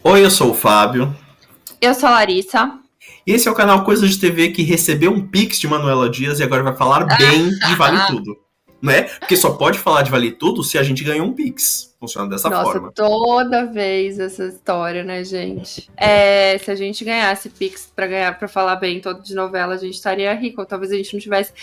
Oi, eu sou o Fábio. Eu sou a Larissa. E esse é o canal Coisas de TV que recebeu um pix de Manuela Dias e agora vai falar bem de Vale Tudo. Né? Porque só pode falar de Vale Tudo se a gente ganhou um pix. Funciona dessa Nossa, forma. toda vez essa história, né, gente? Se a gente ganhasse Pix pra falar bem todo de novela, a gente estaria rico. Ou talvez a gente não tivesse.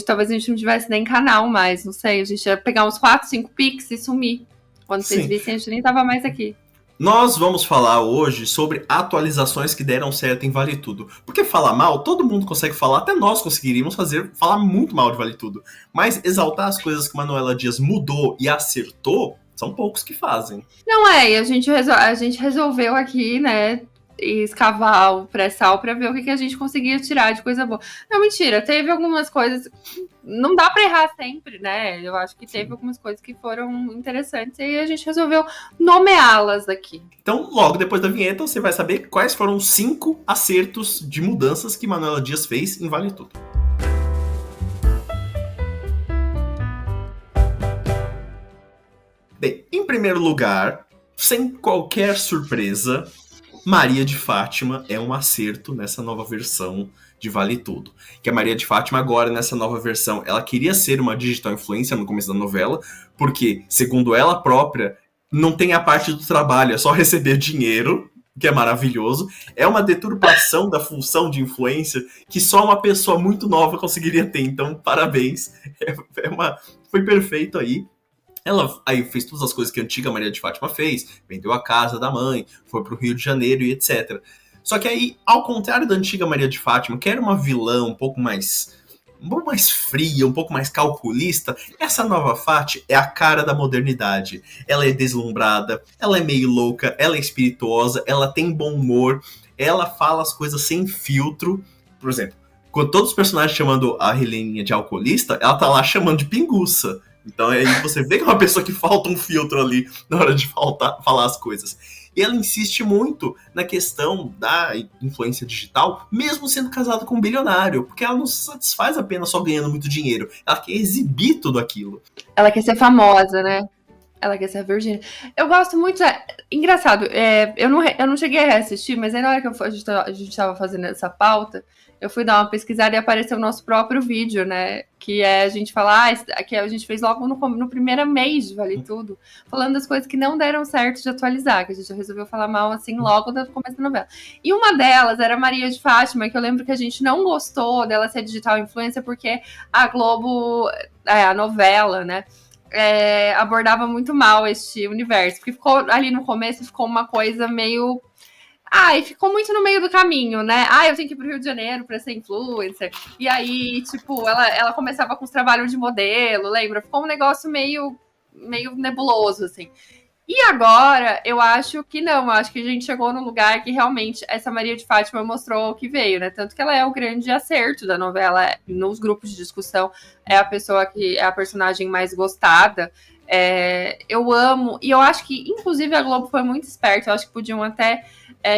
Talvez a gente não tivesse nem canal mais, não sei. A gente ia pegar uns 4, 5 Pix e sumir. Quando vocês Sim. vissem, a gente nem tava mais aqui. Nós vamos falar hoje sobre atualizações que deram certo em Vale Tudo. Porque falar mal, todo mundo consegue falar, até nós conseguiríamos falar muito mal de Vale Tudo. Mas exaltar as coisas que Manuela Dias mudou e acertou, são poucos que fazem. Não é, e a gente resolveu aqui, né, escavar o pré-sal pra ver o que a gente conseguia tirar de coisa boa. Não, mentira, teve algumas coisas. Não dá pra errar sempre, né? Eu acho que teve algumas coisas que foram interessantes e a gente resolveu nomeá-las aqui. Então, logo depois da vinheta, você vai saber quais foram os 5 acertos de mudanças que Manuela Dias fez em Vale Tudo. Bem, em primeiro lugar, sem qualquer surpresa, Maria de Fátima é um acerto nessa nova versão de Vale Tudo. Que a Maria de Fátima agora, nessa nova versão, ela queria ser uma digital influencer no começo da novela, porque, segundo ela própria, não tem a parte do trabalho, é só receber dinheiro, que é maravilhoso. É uma deturpação da função de influencer que só uma pessoa muito nova conseguiria ter. Então, parabéns. Foi perfeito aí. Ela aí fez todas as coisas que a antiga Maria de Fátima fez, vendeu a casa da mãe, foi pro Rio de Janeiro e etc. Só que aí, ao contrário da antiga Maria de Fátima, que era uma vilã um pouco mais fria, um pouco mais calculista, essa nova Fati é a cara da modernidade. Ela é deslumbrada, ela é meio louca, ela é espirituosa, ela tem bom humor, ela fala as coisas sem filtro. Por exemplo, quando todos os personagens chamando a Heleninha de alcoolista, ela tá lá chamando de pinguça. Então aí você vê que é uma pessoa que falta um filtro ali na hora de falar as coisas. E ela insiste muito na questão da influência digital, mesmo sendo casada com um bilionário, porque ela não se satisfaz apenas só ganhando muito dinheiro, ela quer exibir tudo aquilo. Ela quer ser famosa, né? Ela quer ser a Virgínia. Eu gosto muito. Engraçado, eu não cheguei a reassistir, mas aí na hora que a gente tava fazendo essa pauta, eu fui dar uma pesquisada e apareceu o nosso próprio vídeo, né? Que é a gente falar, que a gente fez logo no primeiro mês de Vale Tudo, falando das coisas que não deram certo de atualizar, que a gente resolveu falar mal assim logo no começo da novela. E uma delas era a Maria de Fátima, que eu lembro que a gente não gostou dela ser digital influencer, porque a Globo, a novela, né? Abordava muito mal este universo, porque ficou ali no começo, ficou uma coisa meio. E ficou muito no meio do caminho, né? Eu tenho que ir pro Rio de Janeiro pra ser influencer. E aí, tipo, ela começava com os trabalhos de modelo, lembra? Ficou um negócio meio nebuloso, assim. E agora, eu acho que não. Eu acho que a gente chegou num lugar que realmente essa Maria de Fátima mostrou o que veio, né? Tanto que ela é o grande acerto da novela. Nos grupos de discussão, é a pessoa que é a personagem mais gostada. Eu amo. E eu acho que, inclusive, a Globo foi muito esperta. Eu acho que podiam até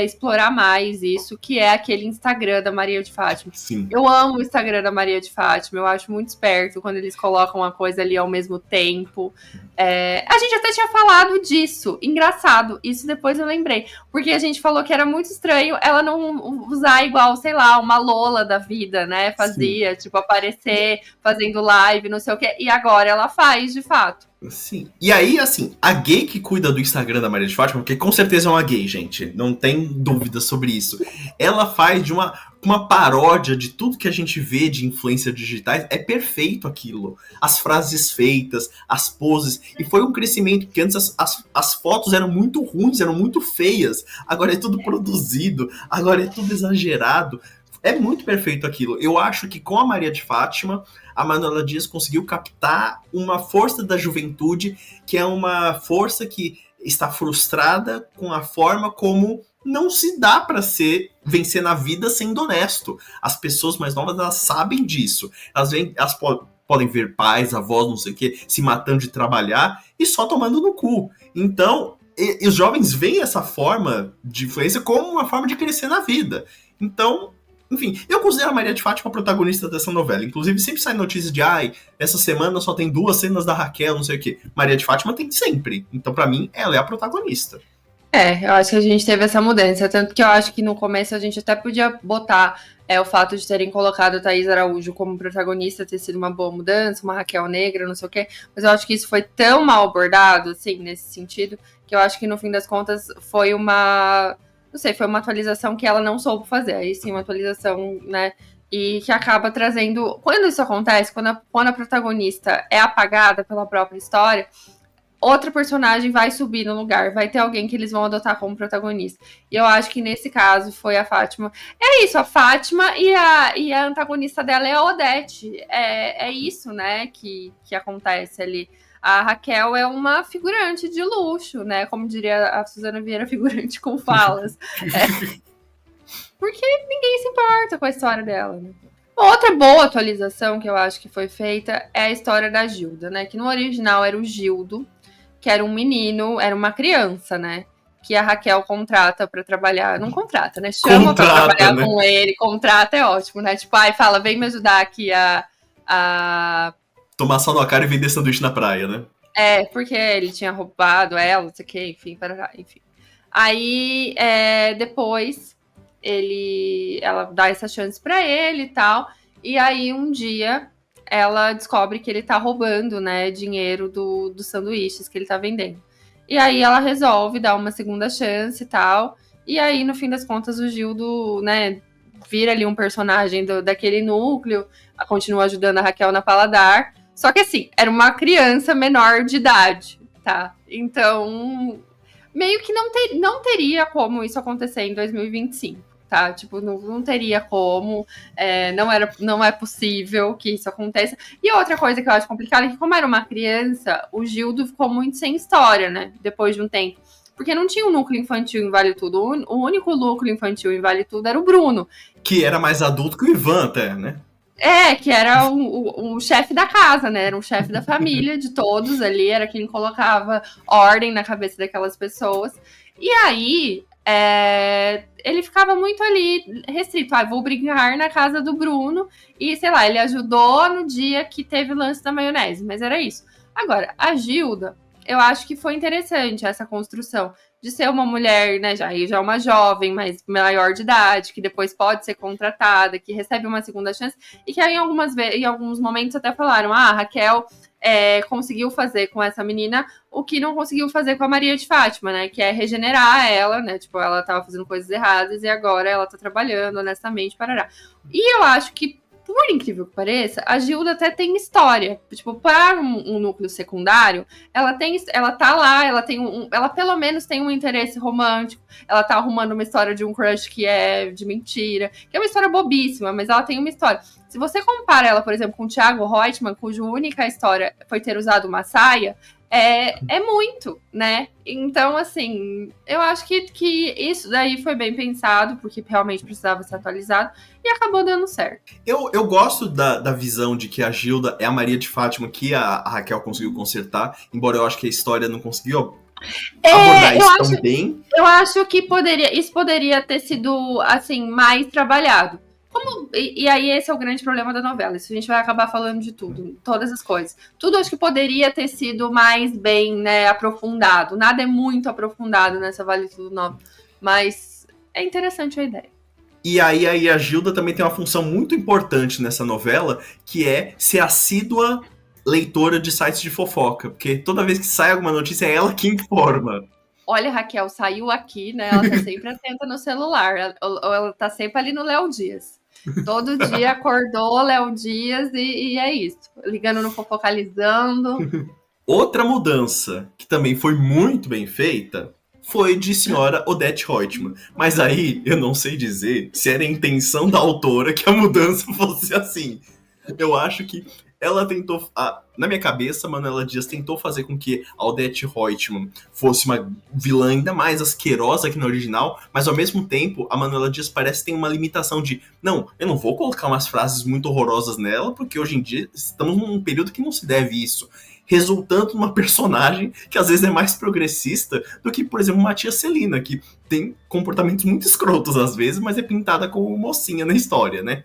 explorar mais isso, que é aquele Instagram da Maria de Fátima. Sim. Eu amo o Instagram da Maria de Fátima. Eu acho muito esperto quando eles colocam a coisa ali ao mesmo tempo. A gente até tinha falado disso. Engraçado. Isso depois eu lembrei. Porque a gente falou que era muito estranho ela não usar igual, sei lá, uma Lola da vida, né? Fazia, sim, tipo, aparecer fazendo live, não sei o quê. E agora ela faz, de fato. Sim. E aí, assim, a gay que cuida do Instagram da Maria de Fátima, porque com certeza é uma gay, gente, não tem dúvida sobre isso. Ela faz de uma paródia de tudo que a gente vê de influências digitais, é perfeito aquilo. As frases feitas, as poses, e foi um crescimento, porque antes as fotos eram muito ruins, eram muito feias, agora é tudo produzido, agora é tudo exagerado. É muito perfeito aquilo. Eu acho que com a Maria de Fátima, a Manuela Dias conseguiu captar uma força da juventude, que é uma força que está frustrada com a forma como não se dá para vencer na vida sendo honesto. As pessoas mais novas, elas sabem disso. Elas podem ver pais, avós, não sei o que, se matando de trabalhar e só tomando no cu. Então, os jovens veem essa forma de influência como uma forma de crescer na vida. Então, enfim, eu considero a Maria de Fátima a protagonista dessa novela. Inclusive, sempre sai notícias de essa semana só tem 2 cenas da Raquel, não sei o quê. Maria de Fátima tem sempre. Então, pra mim, ela é a protagonista. Eu acho que a gente teve essa mudança, tanto que eu acho que no começo a gente até podia botar o fato de terem colocado a Thaís Araújo como protagonista, ter sido uma boa mudança, uma Raquel negra, não sei o quê, mas eu acho que isso foi tão mal abordado, assim, nesse sentido, que eu acho que no fim das contas foi uma, não sei, foi uma atualização que ela não soube fazer, aí sim, uma atualização, né, e que acaba trazendo, quando isso acontece, quando a protagonista é apagada pela própria história, outra personagem vai subir no lugar, vai ter alguém que eles vão adotar como protagonista. E eu acho que nesse caso foi a Fátima. É isso, a Fátima e a antagonista dela é a Odete. É isso, né, que acontece ali. A Raquel é uma figurante de luxo, né? Como diria a Suzana Vieira, figurante com falas. Porque ninguém se importa com a história dela, né? Outra boa atualização que eu acho que foi feita é a história da Gilda, né? Que no original era o Gildo, que era um menino, era uma criança, né? Que a Raquel contrata pra trabalhar. Não contrata, né? Chama pra trabalhar Né? com ele, contrata é ótimo, né? Tipo, ai, fala, vem me ajudar aqui a. Tomar sal na cara e vender sanduíche na praia, né? Porque ele tinha roubado ela, não sei o que, enfim, enfim. Aí, depois, ela dá essa chance pra ele e tal. E aí, um dia, ela descobre que ele tá roubando, né, dinheiro dos sanduíches que ele tá vendendo. E aí, ela resolve dar uma segunda chance e tal. E aí, no fim das contas, o Gildo, né, vira ali um personagem daquele núcleo, continua ajudando a Raquel na Paladar. Só que, assim, era uma criança menor de idade, tá? Então, meio que não teria como isso acontecer em 2025, tá? Tipo, não teria como, não é possível que isso aconteça. E outra coisa que eu acho complicada é que, como era uma criança, o Gildo ficou muito sem história, né? Depois de um tempo. Porque não tinha um núcleo infantil em Vale Tudo. O único núcleo infantil em Vale Tudo era o Bruno. Que era mais adulto que o Ivan, até, né? Que era o chefe da casa, né? Era um chefe da família, de todos ali, era quem colocava ordem na cabeça daquelas pessoas. E aí, ele ficava muito ali restrito. Vou brincar na casa do Bruno. E, sei lá, ele ajudou no dia que teve o lance da maionese, mas era isso. Agora, a Gilda, eu acho que foi interessante essa construção de ser uma mulher, né, já é uma jovem, mas maior de idade, que depois pode ser contratada, que recebe uma segunda chance, e que aí em alguns momentos até falaram, a Raquel conseguiu fazer com essa menina o que não conseguiu fazer com a Maria de Fátima, né, que é regenerar ela, né, tipo, ela tava fazendo coisas erradas e agora ela tá trabalhando honestamente, parará. E eu acho que, por incrível que pareça, a Gilda até tem história. Tipo, para um núcleo secundário, ela tá lá, ela pelo menos tem um interesse romântico. Ela tá arrumando uma história de um crush que é de mentira, que é uma história bobíssima, mas ela tem uma história. Se você compara ela, por exemplo, com o Thiago Reutemann, cuja única história foi ter usado uma saia, é muito, né? Então, assim, eu acho que isso daí foi bem pensado, porque realmente precisava ser atualizado, e acabou dando certo. Eu gosto da visão de que a Gilda é a Maria de Fátima que a Raquel conseguiu consertar, embora eu acho que a história não conseguiu abordar isso tão bem. Eu acho que isso poderia ter sido, assim, mais trabalhado. E aí esse é o grande problema da novela. Isso a gente vai acabar falando de tudo, todas as coisas. Tudo acho que poderia ter sido mais bem, né, aprofundado. Nada é muito aprofundado nessa Vale Tudo Nova, mas é interessante a ideia. E aí a Gilda também tem uma função muito importante nessa novela, que é ser assídua leitora de sites de fofoca. Porque toda vez que sai alguma notícia, é ela que informa. Olha, Raquel, saiu aqui, né? Ela tá sempre atenta no celular. Ela tá sempre ali no Léo Dias. Todo dia acordou Léo Dias e é isso. Ligando no Fofocalizando. Outra mudança, que também foi muito bem feita, foi de senhora Odete Reutemann. Mas aí, eu não sei dizer se era a intenção da autora que a mudança fosse assim. Eu acho que ela tentou... na minha cabeça, Manuela Dias tentou fazer com que a Odete Reutemann fosse uma vilã ainda mais asquerosa que na original, mas ao mesmo tempo, a Manuela Dias parece que tem uma limitação de não, eu não vou colocar umas frases muito horrorosas nela, porque hoje em dia estamos num período que não se deve isso. Resultando numa personagem que às vezes é mais progressista do que, por exemplo, Matias Celina, que tem comportamentos muito escrotos às vezes, mas é pintada como mocinha na história, né?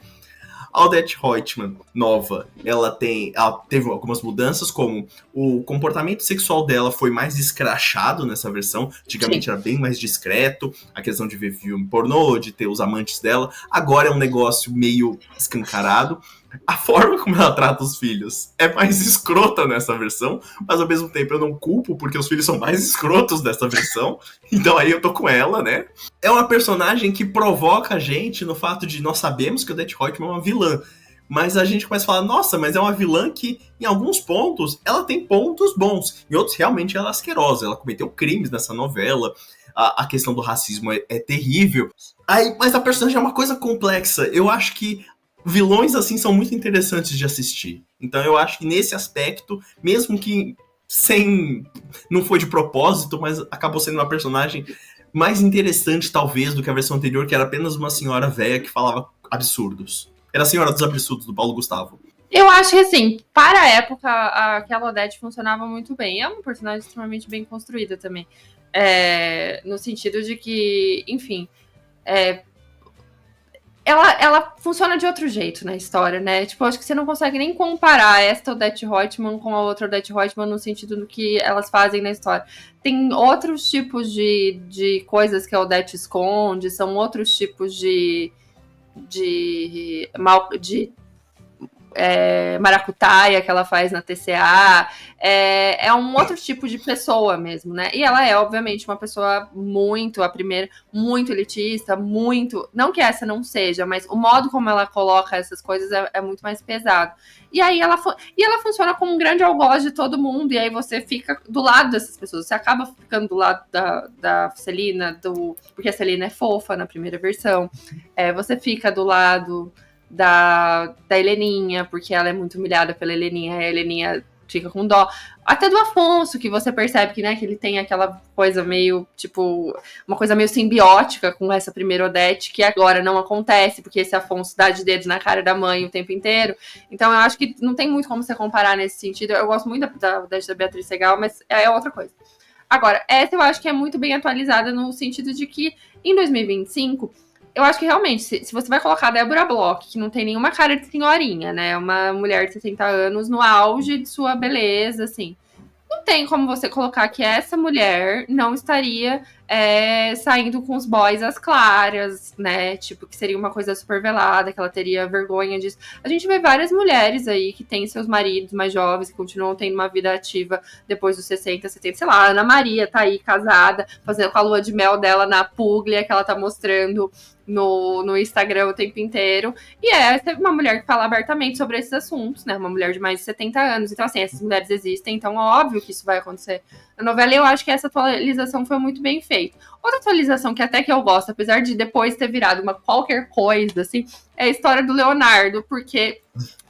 A Odette Roitman, nova, ela teve algumas mudanças, como o comportamento sexual dela foi mais escrachado nessa versão. Antigamente era bem mais discreto, a questão de ver filme pornô, de ter os amantes dela. Agora é um negócio meio escancarado. A forma como ela trata os filhos é mais escrota nessa versão, mas ao mesmo tempo eu não culpo, porque os filhos são mais escrotos dessa versão, então aí eu tô com ela, né? É uma personagem que provoca a gente no fato de nós sabemos que a Odette Roitman é uma vilã, mas a gente começa a falar, nossa, mas é uma vilã que, em alguns pontos, ela tem pontos bons, em outros realmente ela é asquerosa, ela cometeu crimes nessa novela, a questão do racismo é terrível. Mas a personagem é uma coisa complexa, eu acho que vilões assim são muito interessantes de assistir. Então eu acho que nesse aspecto, mesmo que não foi de propósito, mas acabou sendo uma personagem mais interessante talvez do que a versão anterior, que era apenas uma senhora velha que falava absurdos. Era a Senhora dos Absurdos, do Paulo Gustavo. Eu acho que, assim, para a época, aquela Odette funcionava muito bem. É uma personagem extremamente bem construída também. No sentido de que, enfim, ela funciona de outro jeito na história, né? Tipo, acho que você não consegue nem comparar esta Odette Roitman com a outra Odette Roitman no sentido do que elas fazem na história. Tem outros tipos de coisas que a Odette esconde, são outros tipos de maracutaia que ela faz na TCA, é um outro tipo de pessoa mesmo, né? E ela é, obviamente, uma pessoa muito elitista, não que essa não seja, mas o modo como ela coloca essas coisas é muito mais pesado. E aí ela funciona como um grande algoz de todo mundo, e aí você fica do lado dessas pessoas, você acaba ficando do lado da Celina, porque a Celina é fofa na primeira versão, você fica do lado da Heleninha, porque ela é muito humilhada pela Heleninha, a Heleninha fica com dó. Até do Afonso, que você percebe que, né, que ele tem aquela coisa meio, tipo, uma coisa meio simbiótica com essa primeira Odette, que agora não acontece, porque esse Afonso dá de dedos na cara da mãe o tempo inteiro. Então eu acho que não tem muito como você comparar nesse sentido. Eu gosto muito da Odette da Beatriz Segal, mas é outra coisa. Agora, essa eu acho que é muito bem atualizada no sentido de que, em 2025... eu acho que realmente, se você vai colocar a Débora Bloch, que não tem nenhuma cara de senhorinha, né? Uma mulher de 60 anos no auge de sua beleza, assim. Não tem como você colocar que essa mulher não estaria saindo com os boys às claras, né? Tipo, que seria uma coisa super velada, que ela teria vergonha disso. A gente vê várias mulheres aí que têm seus maridos mais jovens, que continuam tendo uma vida ativa depois dos 60, 70. Sei lá, a Ana Maria tá aí casada, fazendo com a lua de mel dela na Puglia, que ela tá mostrando no Instagram o tempo inteiro. E é uma mulher que fala abertamente sobre esses assuntos, né? Uma mulher de mais de 70 anos. Então, assim, essas mulheres existem, então é óbvio que isso vai acontecer na novela. E eu acho que essa atualização foi muito bem feita. Outra atualização que até que eu gosto, apesar de depois ter virado uma qualquer coisa, assim, é a história do Leonardo, porque...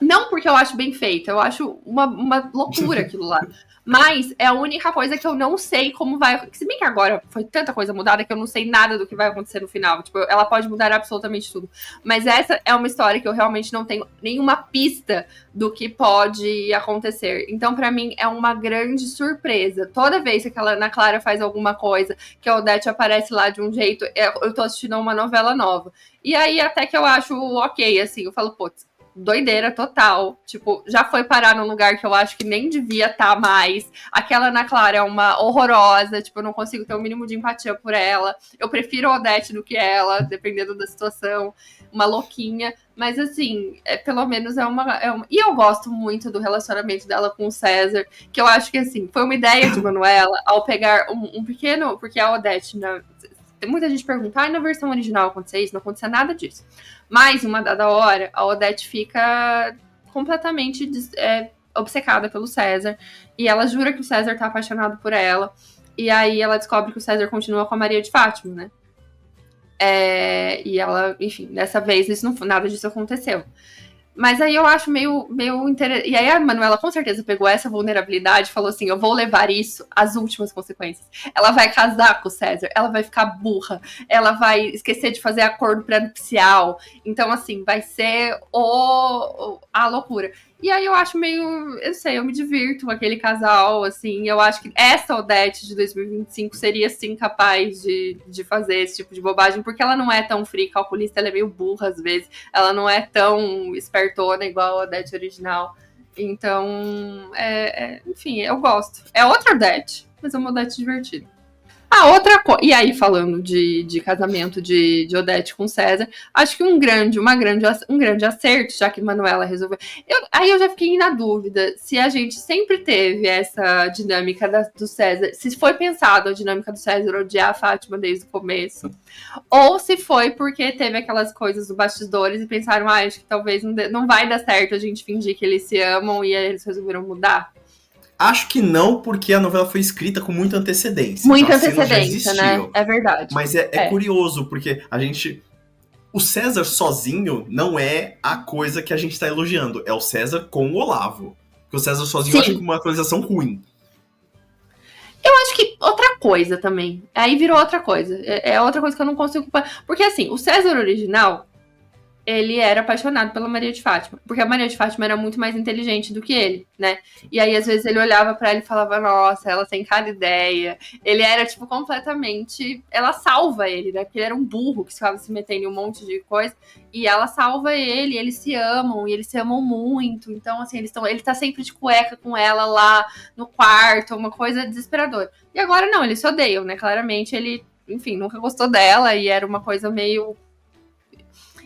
não porque eu acho bem feita, eu acho uma loucura aquilo lá. Mas é a única coisa que eu não sei como vai... se bem que agora foi tanta coisa mudada que eu não sei nada do que vai acontecer no final. Tipo, ela pode mudar absolutamente tudo. Mas essa é uma história que eu realmente não tenho nenhuma pista do que pode acontecer. Então, pra mim, é uma grande surpresa. Toda vez que a Ana Clara faz alguma coisa, que a Odete aparece lá de um jeito, eu tô assistindo uma novela nova. E aí, até que eu acho ok, assim, eu falo, putz, doideira total. Tipo, já foi parar num lugar que eu acho que nem devia estar mais. Aquela Ana Clara é uma horrorosa. Tipo, eu não consigo ter o mínimo de empatia por ela. Eu prefiro a Odete do que ela, dependendo da situação. Uma louquinha. Mas, assim, pelo menos é uma... E eu gosto muito do relacionamento dela com o César. Que eu acho que, assim, foi uma ideia de Manuela ao pegar um pequeno... porque a Odete... muita gente pergunta, na versão original acontecia isso? Não acontecia nada disso. Mas, uma dada hora, a Odete fica completamente obcecada pelo César. E ela jura que o César tá apaixonado por ela. E aí ela descobre que o César continua com a Maria de Fátima, né? E ela, enfim, dessa vez nada disso aconteceu. Mas aí eu acho meio interessante. E aí a Manuela com certeza pegou essa vulnerabilidade e falou assim: eu vou levar isso às últimas consequências. Ela vai casar com o César, ela vai ficar burra, ela vai esquecer de fazer acordo pré-nupcial. Então, assim, vai ser a loucura. E aí eu acho meio, eu sei, eu me divirto com aquele casal, assim, eu acho que essa Odete de 2025 seria, sim, capaz de fazer esse tipo de bobagem, porque ela não é tão fria, calculista, ela é meio burra às vezes, ela não é tão espertona igual a Odete original, então, enfim, eu gosto. É outra Odete, mas é uma Odete divertida. A outra coisa, e aí falando de casamento de Odete com César, acho que um grande acerto, já que Manuela resolveu. Aí eu já fiquei na dúvida se a gente sempre teve essa dinâmica do César, se foi pensado a dinâmica do César odiar a Fátima desde o começo, ou se foi porque teve aquelas coisas dos bastidores e pensaram, acho que talvez não vai dar certo a gente fingir que eles se amam e aí eles resolveram mudar. Acho que não, porque a novela foi escrita com muita antecedência. Muita antecedência, né? É verdade. Mas é curioso, porque a gente... O César sozinho não é a coisa que a gente tá elogiando. É o César com o Olavo. Porque o César sozinho eu acho que uma atualização ruim. Eu acho que outra coisa também. Aí virou outra coisa. É outra coisa que eu não consigo... Porque assim, o César original... ele era apaixonado pela Maria de Fátima, porque a Maria de Fátima era muito mais inteligente do que ele, né? E aí, às vezes, ele olhava pra ela e falava, nossa, ela tem cada ideia. Ele era, tipo, completamente... Ela salva ele, né? Porque ele era um burro que ficava se metendo em um monte de coisa. E ela salva ele, eles se amam, e eles se amam muito. Então, assim, ele tá sempre de cueca com ela lá no quarto, uma coisa desesperadora. E agora, não, eles se odeiam, né? Claramente, ele, enfim, nunca gostou dela e era uma coisa meio...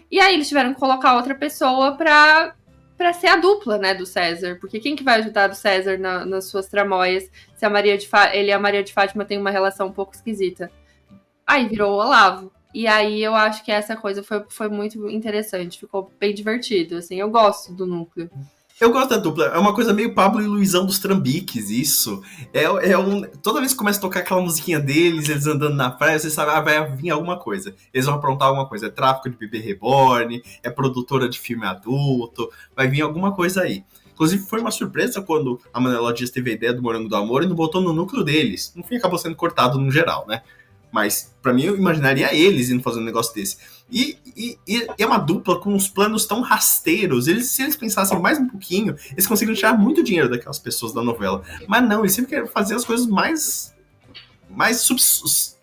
E aí eles tiveram que colocar outra pessoa pra ser a dupla, né, do César. Porque quem que vai ajudar o César nas suas tramóias se ele e a Maria de Fátima têm uma relação um pouco esquisita? Aí virou o Olavo. E aí eu acho que essa coisa foi muito interessante. Ficou bem divertido, assim. Eu gosto do núcleo. Eu gosto da dupla. É uma coisa meio Pablo e Luizão dos Trambiques, isso. Toda vez que começa a tocar aquela musiquinha deles, eles andando na praia, você sabe, vai vir alguma coisa. Eles vão aprontar alguma coisa. É tráfico de bebê reborn, é produtora de filme adulto, vai vir alguma coisa aí. Inclusive, foi uma surpresa quando a Manuela Dias teve a ideia do Morango do Amor e não botou no núcleo deles. No fim, acabou sendo cortado no geral, né? Mas, pra mim, eu imaginaria eles indo fazer um negócio desse. E é uma dupla com uns planos tão rasteiros. Se eles pensassem mais um pouquinho, eles conseguiram tirar muito dinheiro daquelas pessoas da novela. Mas não, eles sempre querem fazer as coisas mais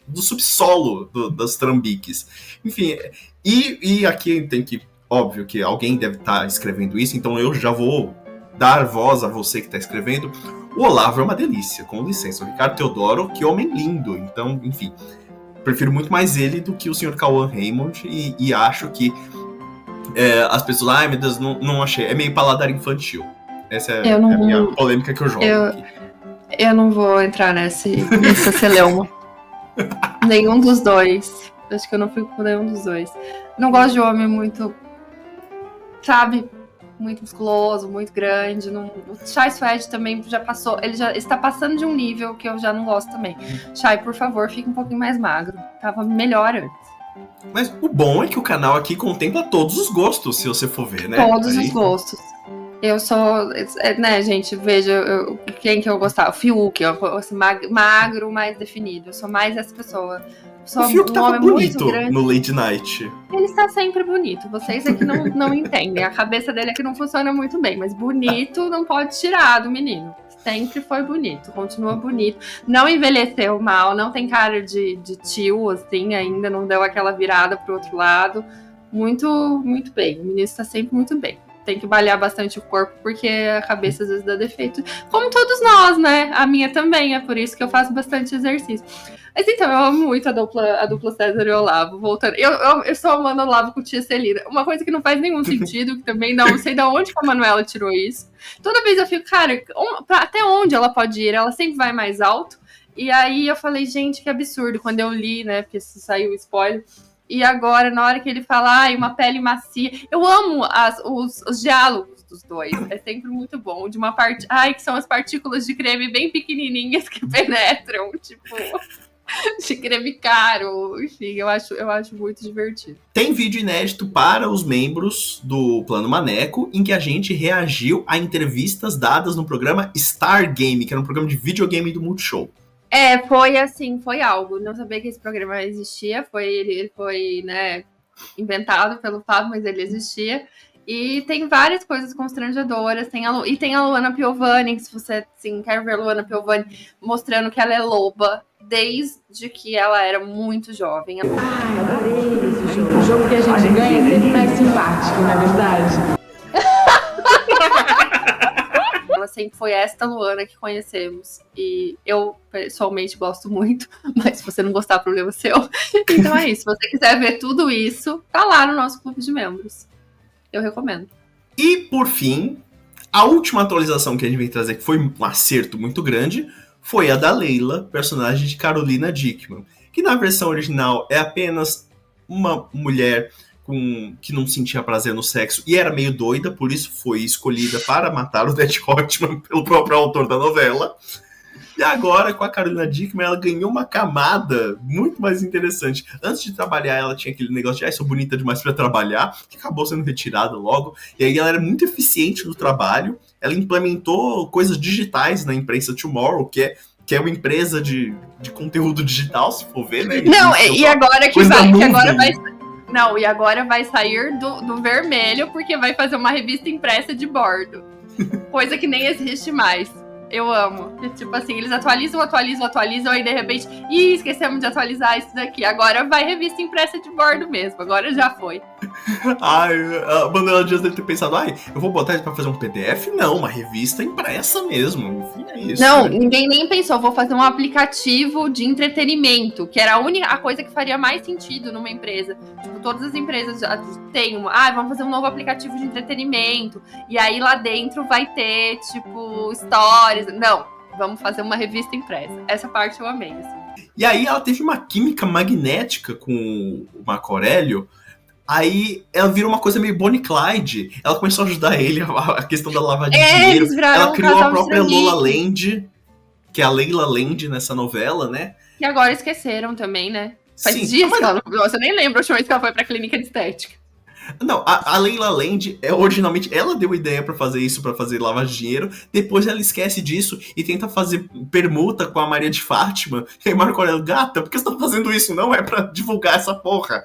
do subsolo das trambiques. Enfim, e aqui tem que... Óbvio que alguém deve estar escrevendo isso, então eu já vou dar voz a você que está escrevendo. O Olavo é uma delícia, com licença. O Ricardo Teodoro, que homem lindo. Então, enfim, prefiro muito mais ele do que o Sr. Cauã Raymond. E acho que as pessoas... Ai, meu Deus, não achei. É meio paladar infantil. Essa é a minha polêmica que eu jogo aqui. Eu não vou entrar nessa celeuma. Nenhum dos dois. Acho que eu não fico com nenhum dos dois. Não gosto de homem muito... Sabe... muito musculoso, muito grande. O Chay Suede também já passou. Ele já está passando de um nível que eu já não gosto também. Chay, por favor, fique um pouquinho mais magro. Tava melhor antes. Mas o bom é que o canal aqui contempla todos os gostos, se você for ver, né? Todos os gostos. Eu sou, né, gente, veja quem que eu gostava. O Fiuk, assim, magro, mais definido. Eu sou mais essa pessoa. O Fiuk tava bonito no Late Night. Ele está sempre bonito. Vocês é que não entendem. A cabeça dele é que não funciona muito bem. Mas bonito não pode tirar do menino. Sempre foi bonito. Continua bonito. Não envelheceu mal. Não tem cara de tio, assim, ainda. Não deu aquela virada pro outro lado. Muito, muito bem. O menino está sempre muito bem. Tem que balhar bastante o corpo, porque a cabeça às vezes dá defeito. Como todos nós, né? A minha também. É por isso que eu faço bastante exercício. Mas então, eu amo muito a dupla César e Olavo. Voltando. Eu sou amando Olavo com tia Celina. Uma coisa que não faz nenhum sentido, que também não sei de onde que a Manuela tirou isso. Toda vez eu fico, cara, até onde ela pode ir? Ela sempre vai mais alto. E aí eu falei, gente, que absurdo. Quando eu li, né, porque saiu o spoiler. E agora, na hora que ele fala, uma pele macia. Eu amo os diálogos dos dois. É sempre muito bom. Uhum. Que são as partículas de creme bem pequenininhas que penetram. Tipo... de creme caro. Enfim, eu acho muito divertido. Tem vídeo inédito para os membros do Plano Maneco, em que a gente reagiu a entrevistas dadas no programa Star Game, que era um programa de videogame do Multishow. Foi assim, foi algo. Não sabia que esse programa existia. Ele foi, né, inventado pelo Fábio, mas ele existia. E tem várias coisas constrangedoras. Tem a Luana Piovani, que se você assim, quer ver a Luana Piovani mostrando que ela é loba desde que ela era muito jovem. Adorei esse jogo. O jogo que a gente ganha é sempre mais simpático, não é verdade? Ela sempre foi esta Luana que conhecemos. E eu, pessoalmente, gosto muito. Mas se você não gostar, problema seu. Então é isso. Se você quiser ver tudo isso, tá lá no nosso clube de membros. Eu recomendo. E, por fim, a última atualização que a gente vem trazer, que foi um acerto muito grande, foi a da Leila, personagem de Carolina Dickman. Que na versão original é apenas uma mulher que não sentia prazer no sexo e era meio doida, por isso foi escolhida para matar o Odette Roitman pelo próprio autor da novela. E agora, com a Carolina Dickman, ela ganhou uma camada muito mais interessante. Antes de trabalhar, ela tinha aquele negócio de sou bonita demais para trabalhar, que acabou sendo retirada logo. E aí ela era muito eficiente no trabalho. Ela implementou coisas digitais na imprensa Tomorrow, que é uma empresa de conteúdo digital, se for ver, né? Não, e agora agora vai sair do vermelho, porque vai fazer uma revista impressa de bordo. Coisa que nem existe mais. Eu amo. Tipo assim, eles atualizam, aí de repente, esquecemos de atualizar isso daqui. Agora vai revista impressa de bordo mesmo. Agora já foi. A Manuela Dias deve ter pensado, eu vou botar isso pra fazer um PDF? Não, uma revista impressa mesmo. Enfim, é isso. Não, ninguém nem pensou, vou fazer um aplicativo de entretenimento, que era a coisa que faria mais sentido numa empresa. Tipo, todas as empresas já têm vamos fazer um novo aplicativo de entretenimento. E aí lá dentro vai ter, tipo, stories. Não, vamos fazer uma revista impressa. Essa parte eu amei, assim. E aí ela teve uma química magnética com o Marco Aurélio. Aí ela virou uma coisa meio Bonnie e Clyde. Ela começou a ajudar ele, a questão da lavagem de dinheiro. Ela criou a própria Lola Land, que é a Leila Land nessa novela, né? E agora esqueceram também, né? Faz dias que ela não... Nossa, eu nem lembro a última vez que ela foi pra clínica de estética. Não, a Leila Land, originalmente, ela deu ideia pra fazer isso, pra fazer lavagem de dinheiro. Depois ela esquece disso e tenta fazer permuta com a Maria de Fátima. E aí Marco Aurélio, gata, por que você tá fazendo isso? Não é pra divulgar essa porra.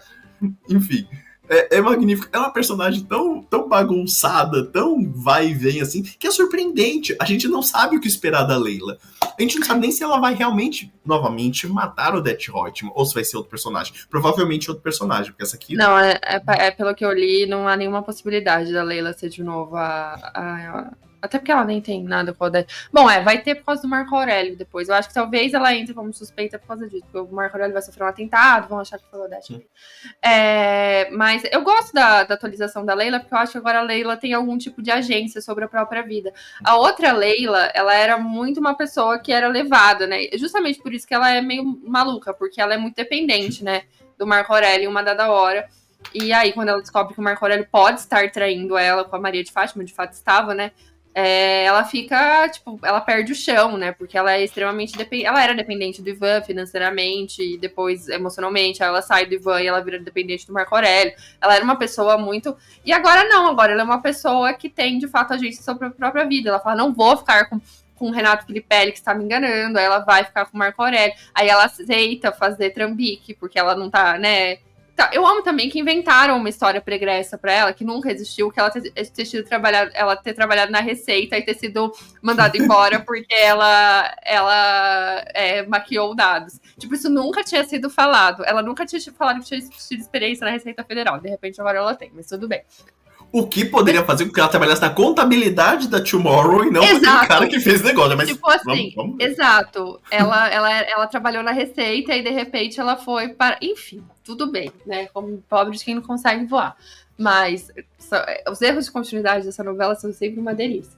Enfim, é magnífico. É uma personagem tão bagunçada, tão vai e vem assim, que é surpreendente. A gente não sabe o que esperar da Leila. A gente não sabe nem se ela vai realmente, novamente, matar o Odette Roitman, ou se vai ser outro personagem. Provavelmente outro personagem, porque essa aqui... Não, pelo que eu li, não há nenhuma possibilidade da Leila ser de novo até porque ela nem tem nada com a Odette. Bom, vai ter por causa do Marco Aurélio depois. Eu acho que talvez ela entre como suspeita por causa disso. Porque o Marco Aurélio vai sofrer um atentado, vão achar que foi a Odette. Mas eu gosto da atualização da Leila, porque eu acho que agora a Leila tem algum tipo de agência sobre a própria vida. A outra Leila, ela era muito uma pessoa que era levada, né? Justamente por isso que ela é meio maluca, porque ela é muito dependente, né? Do Marco Aurélio em uma dada hora. E aí, quando ela descobre que o Marco Aurélio pode estar traindo ela com a Maria de Fátima, de fato estava, né? Ela fica, tipo, ela perde o chão, né? Porque ela é extremamente ela era dependente do Ivan financeiramente e depois emocionalmente. Aí ela sai do Ivan e ela vira dependente do Marco Aurélio. Ela era uma pessoa muito... E agora não, agora ela é uma pessoa que tem, de fato, agência sobre a própria vida. Ela fala, não vou ficar com o Renato Filipelli, que está me enganando. Aí ela vai ficar com o Marco Aurélio. Aí ela aceita fazer trambique, porque ela não tá, né... Eu amo também que inventaram uma história pregressa pra ela, que nunca existiu, que ela ter trabalhado na Receita e ter sido mandada embora porque ela maquiou dados. Tipo, isso nunca tinha sido falado. Ela nunca tinha falado que tinha tido experiência na Receita Federal. De repente, agora ela tem, mas tudo bem. O que poderia fazer com que ela trabalhasse na contabilidade da Tomorrow e não aquele cara que fez negócio. Mas tipo assim, vamos. Exato. Ela trabalhou na Receita e de repente ela foi para... Enfim, tudo bem, né? Como pobre de quem não consegue voar. Mas os erros de continuidade dessa novela são sempre uma delícia.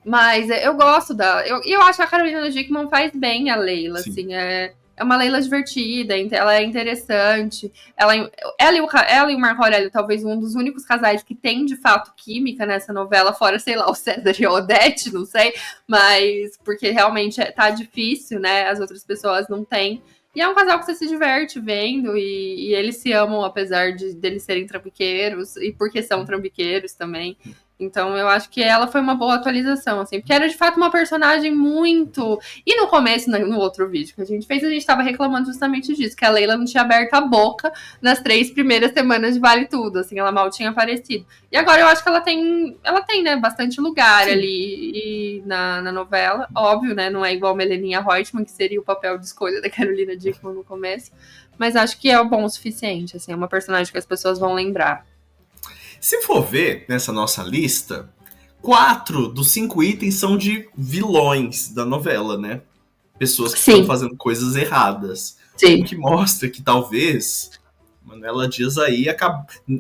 Mas eu gosto eu acho que a Carolina Dickman faz bem a Leila, sim. Assim, é uma Leila divertida, ela é interessante. Ela e o Marco Aurélio, talvez um dos únicos casais que tem, de fato, química nessa novela, fora, sei lá, o César e a Odete, não sei. Mas porque realmente tá difícil, né? As outras pessoas não têm. E é um casal que você se diverte vendo, e eles se amam apesar deles serem trambiqueiros, e porque são trambiqueiros também. Então eu acho que ela foi uma boa atualização, assim, porque era de fato uma personagem muito... E no começo, no outro vídeo que a gente fez, a gente tava reclamando justamente disso, que a Leila não tinha aberto a boca nas 3 primeiras semanas de Vale Tudo, assim, ela mal tinha aparecido. E agora eu acho que ela tem, né, bastante lugar Sim. ali na novela, óbvio, né, não é igual Meleninha Reutemann, que seria o papel de escolha da Carolina Dickmann no começo, mas acho que é bom o suficiente, assim, é uma personagem que as pessoas vão lembrar. Se for ver nessa nossa lista, 4 dos 5 itens são de vilões da novela, né? Pessoas que estão fazendo coisas erradas. Sim. O que mostra que talvez Manuela Dias aí,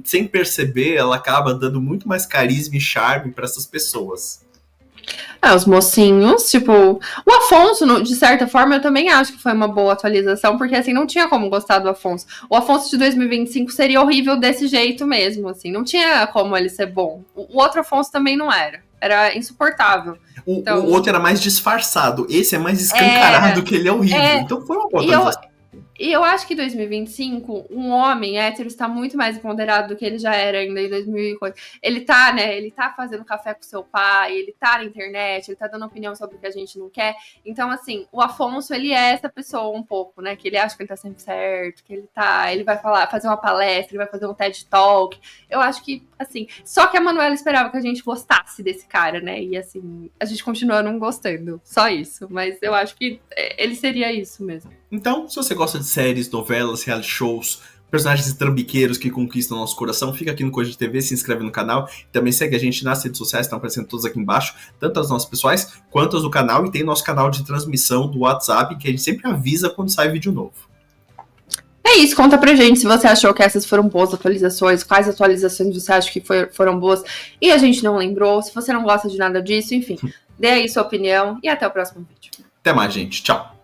sem perceber, ela acaba dando muito mais carisma e charme para essas pessoas. Os mocinhos, tipo... O Afonso, de certa forma, eu também acho que foi uma boa atualização, porque, assim, não tinha como gostar do Afonso. O Afonso de 2025 seria horrível desse jeito mesmo, assim. Não tinha como ele ser bom. O outro Afonso também não era. Era insuportável. O outro era mais disfarçado. Esse é mais escancarado que ele é horrível. Então foi uma boa atualização. E eu acho que em 2025, um homem hétero está muito mais empoderado do que ele já era ainda em 2000. Ele tá, né? Ele tá fazendo café com seu pai, ele tá na internet, ele tá dando opinião sobre o que a gente não quer. Então, assim, o Afonso, ele é essa pessoa um pouco, né? Que ele acha que ele tá sempre certo, que ele vai fazer uma palestra, ele vai fazer um TED Talk. Eu acho que, assim, só que a Manuela esperava que a gente gostasse desse cara, né? E, assim, a gente continua não gostando. Só isso. Mas eu acho que ele seria isso mesmo. Então, se você gosta de séries, novelas, reality shows, personagens trambiqueiros que conquistam nosso coração, fica aqui no Coisa de TV, se inscreve no canal e também segue a gente nas redes sociais, estão aparecendo todas aqui embaixo, tanto as nossas pessoais quanto as do canal, e tem nosso canal de transmissão do WhatsApp, que a gente sempre avisa quando sai vídeo novo. É isso, conta pra gente se você achou que essas foram boas atualizações, quais atualizações você acha que foram boas e a gente não lembrou, se você não gosta de nada disso, enfim, dê aí sua opinião e até o próximo vídeo. Até mais, gente. Tchau.